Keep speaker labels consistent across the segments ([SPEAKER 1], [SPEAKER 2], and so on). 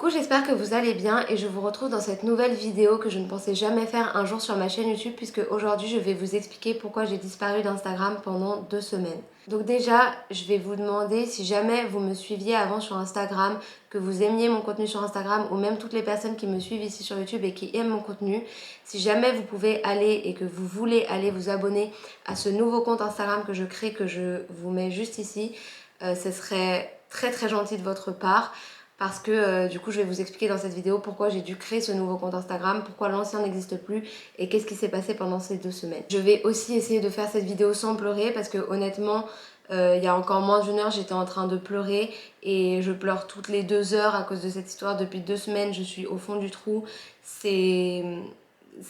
[SPEAKER 1] Coucou, j'espère que vous allez bien et je vous retrouve dans cette nouvelle vidéo que je ne pensais jamais faire un jour sur ma chaîne YouTube puisque aujourd'hui je vais vous expliquer pourquoi j'ai disparu d'Instagram pendant 2 semaines. Donc déjà, je vais vous demander si jamais vous me suiviez avant sur Instagram, que vous aimiez mon contenu sur Instagram ou même toutes les personnes qui me suivent ici sur YouTube et qui aiment mon contenu, si jamais vous pouvez aller et que vous voulez aller vous abonner à ce nouveau compte Instagram que je crée, que je vous mets juste ici, ce serait très gentil de votre part. Parce que du coup je vais vous expliquer dans cette vidéo pourquoi j'ai dû créer ce nouveau compte Instagram, pourquoi l'ancien n'existe plus et qu'est-ce qui s'est passé pendant ces 2 semaines. Je vais aussi essayer de faire cette vidéo sans pleurer parce que honnêtement il y a encore moins d'une heure j'étais en train de pleurer et je pleure toutes les 2 heures à cause de cette histoire. Depuis 2 semaines je suis au fond du trou, c'est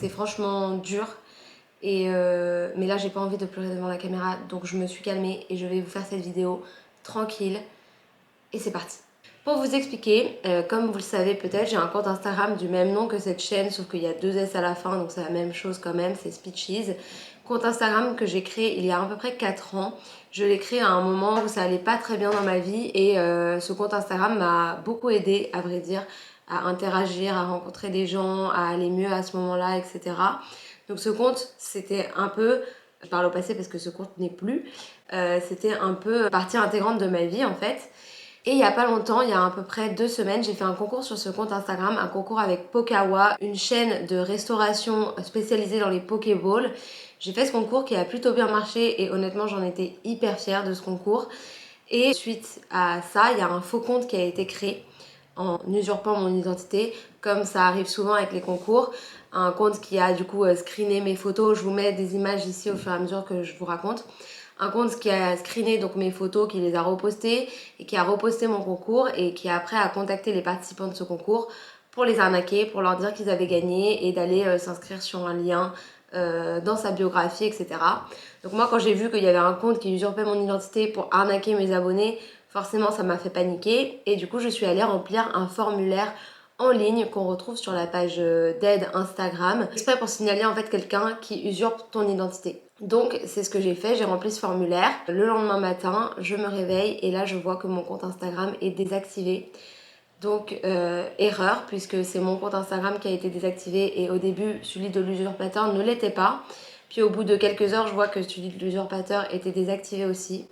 [SPEAKER 1] franchement dur. Mais là j'ai pas envie de pleurer devant la caméra donc je me suis calmée et je vais vous faire cette vidéo tranquille et c'est parti. Pour vous expliquer, comme vous le savez peut-être, j'ai un compte Instagram du même nom que cette chaîne, sauf qu'il y a 2 S à la fin, donc c'est la même chose quand même, c'est Speechies. Compte Instagram que j'ai créé il y a à peu près 4 ans. Je l'ai créé à un moment où ça allait pas très bien dans ma vie et ce compte Instagram m'a beaucoup aidé, à vrai dire, à interagir, à rencontrer des gens, à aller mieux à ce moment-là, etc. Donc ce compte, c'était un peu, je parle au passé parce que ce compte n'est plus, c'était un peu partie intégrante de ma vie en fait. Et il y a pas longtemps, il y a à peu près 2 semaines, j'ai fait un concours sur ce compte Instagram, un concours avec Pokawa, une chaîne de restauration spécialisée dans les Pokéballs. J'ai fait ce concours qui a plutôt bien marché et honnêtement j'en étais hyper fière de ce concours. Et suite à ça, il y a un faux compte qui a été créé en usurpant mon identité, comme ça arrive souvent avec les concours. Un compte qui a du coup screené mes photos, je vous mets des images ici au fur et à mesure que je vous raconte. Un compte qui a screené donc mes photos, qui les a repostées et qui a reposté mon concours et qui après a contacté les participants de ce concours pour les arnaquer, pour leur dire qu'ils avaient gagné et d'aller s'inscrire sur un lien dans sa biographie, etc. Donc moi quand j'ai vu qu'il y avait un compte qui usurpait mon identité pour arnaquer mes abonnés, forcément ça m'a fait paniquer et du coup je suis allée remplir un formulaire en ligne qu'on retrouve sur la page d'aide Instagram, exprès pour signaler en fait quelqu'un qui usurpe ton identité. Donc c'est ce que j'ai fait, j'ai rempli ce formulaire. Le lendemain matin, je me réveille et là je vois que mon compte Instagram est désactivé. Donc erreur puisque c'est mon compte Instagram qui a été désactivé et au début celui de l'usurpateur ne l'était pas. Puis au bout de quelques heures je vois que celui de l'usurpateur était désactivé aussi.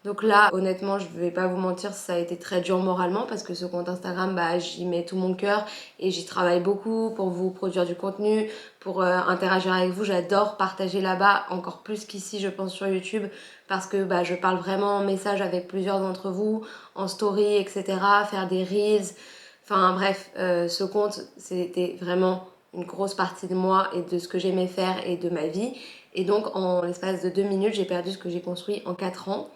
[SPEAKER 1] Donc là, honnêtement, je vais pas vous mentir, ça a été très dur moralement parce que ce compte Instagram, bah, j'y mets tout mon cœur et j'y travaille beaucoup pour vous produire du contenu, pour interagir avec vous. J'adore partager là-bas, encore plus qu'ici, je pense, sur YouTube parce que bah, je parle vraiment en message avec plusieurs d'entre vous, en story, etc., faire des reels. Enfin bref, ce compte, c'était vraiment une grosse partie de moi et de ce que j'aimais faire et de ma vie. Et donc, en l'espace de 2 minutes, j'ai perdu ce que j'ai construit en 4 ans.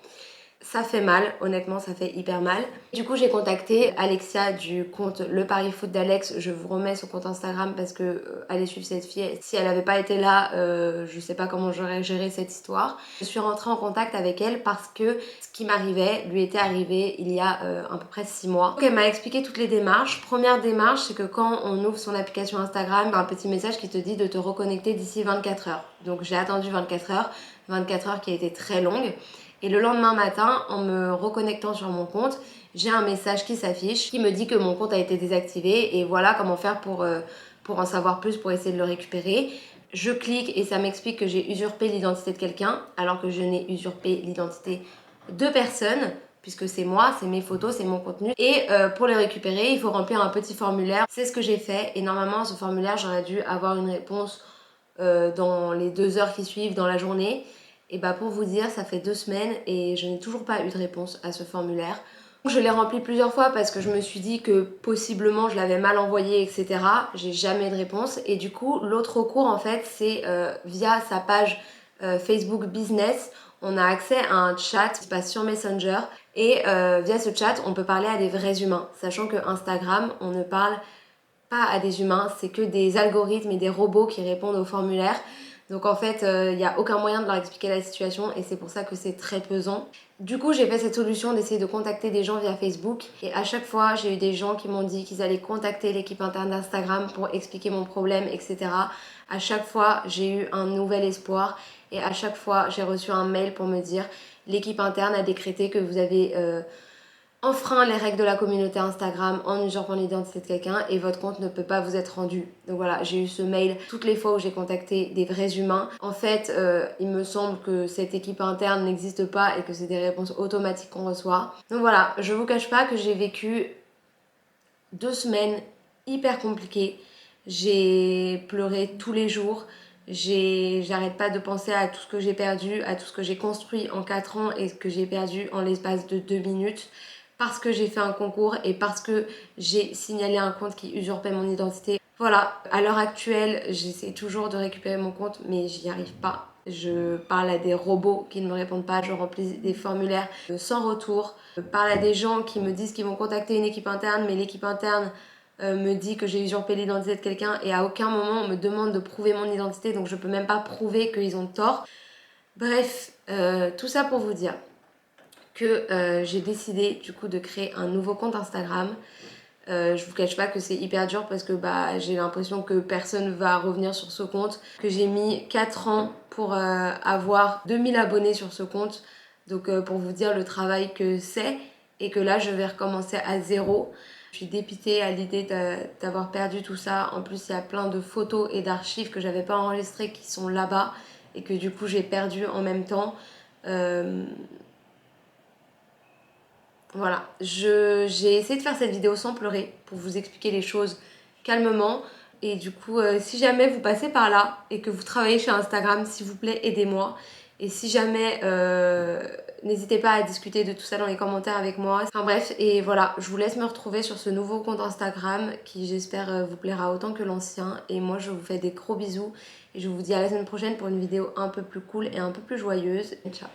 [SPEAKER 1] Ça fait mal, honnêtement ça fait hyper mal. Du coup j'ai contacté Alexia du compte Le Paris Foot d'Alex. Je vous remets son compte Instagram parce que allez suivre cette fille. Si elle avait pas été là, je sais pas comment j'aurais géré cette histoire. Je suis rentrée en contact avec elle parce que ce qui m'arrivait lui était arrivé il y a à peu près 6 mois. Donc elle m'a expliqué toutes les démarches. Première démarche, c'est que quand on ouvre son application Instagram, il y a un petit message qui te dit de te reconnecter d'ici 24 heures. Donc j'ai attendu 24 heures, 24 heures qui a été très longue. Et le lendemain matin, en me reconnectant sur mon compte, j'ai un message qui s'affiche qui me dit que mon compte a été désactivé et voilà comment faire pour en savoir plus, pour essayer de le récupérer. Je clique et ça m'explique que j'ai usurpé l'identité de quelqu'un alors que je n'ai usurpé l'identité de personne puisque c'est moi, c'est mes photos, c'est mon contenu. Et pour les récupérer, il faut remplir un petit formulaire. C'est ce que j'ai fait et normalement, ce formulaire, j'aurais dû avoir une réponse dans les 2 heures qui suivent dans la journée. Et bah pour vous dire, ça fait 2 semaines et je n'ai toujours pas eu de réponse à ce formulaire. Je l'ai rempli plusieurs fois parce que je me suis dit que possiblement je l'avais mal envoyé, etc. J'ai jamais de réponse. Et du coup, l'autre recours en fait, c'est via sa page Facebook Business. On a accès à un chat qui se passe sur Messenger. Et via ce chat, on peut parler à des vrais humains. Sachant que Instagram, on ne parle pas à des humains, c'est que des algorithmes et des robots qui répondent aux formulaires. Donc en fait, il n'y a aucun moyen de leur expliquer la situation et c'est pour ça que c'est très pesant. Du coup, j'ai fait cette solution d'essayer de contacter des gens via Facebook et à chaque fois, j'ai eu des gens qui m'ont dit qu'ils allaient contacter l'équipe interne d'Instagram pour expliquer mon problème, etc. À chaque fois, j'ai eu un nouvel espoir et à chaque fois, j'ai reçu un mail pour me dire l'équipe interne a décrété que vous avez enfreint les règles de la communauté Instagram en usurpant l'identité de quelqu'un et votre compte ne peut pas vous être rendu. Donc voilà, j'ai eu ce mail toutes les fois où j'ai contacté des vrais humains. En fait, il me semble que cette équipe interne n'existe pas et que c'est des réponses automatiques qu'on reçoit. Donc voilà, je vous cache pas que j'ai vécu 2 semaines hyper compliquées. J'ai pleuré tous les jours. J'arrête pas de penser à tout ce que j'ai perdu, à tout ce que j'ai construit en 4 ans et ce que j'ai perdu en l'espace de 2 minutes parce que j'ai fait un concours et parce que j'ai signalé un compte qui usurpait mon identité. Voilà, à l'heure actuelle, j'essaie toujours de récupérer mon compte, mais j'y arrive pas. Je parle à des robots qui ne me répondent pas, je remplis des formulaires sans retour. Je parle à des gens qui me disent qu'ils vont contacter une équipe interne, mais l'équipe interne me dit que j'ai usurpé l'identité de quelqu'un et à aucun moment on me demande de prouver mon identité, donc je peux même pas prouver qu'ils ont tort. Bref, tout ça pour vous dire que j'ai décidé du coup de créer un nouveau compte Instagram. Je vous cache pas que c'est hyper dur parce que j'ai l'impression que personne va revenir sur ce compte, que j'ai mis 4 ans pour avoir 2000 abonnés sur ce compte. Donc pour vous dire le travail que c'est et que là je vais recommencer à zéro. Je suis dépitée à l'idée d'avoir perdu tout ça. En plus il y a plein de photos et d'archives que j'avais pas enregistrées qui sont là-bas et que du coup j'ai perdu en même temps. Voilà, j'ai essayé de faire cette vidéo sans pleurer pour vous expliquer les choses calmement. Et du coup, si jamais vous passez par là et que vous travaillez chez Instagram, s'il vous plaît, aidez-moi. Et si jamais, n'hésitez pas à discuter de tout ça dans les commentaires avec moi. Enfin bref, et voilà, je vous laisse me retrouver sur ce nouveau compte Instagram qui j'espère vous plaira autant que l'ancien. Et moi, je vous fais des gros bisous et je vous dis à la semaine prochaine pour une vidéo un peu plus cool et un peu plus joyeuse. Ciao.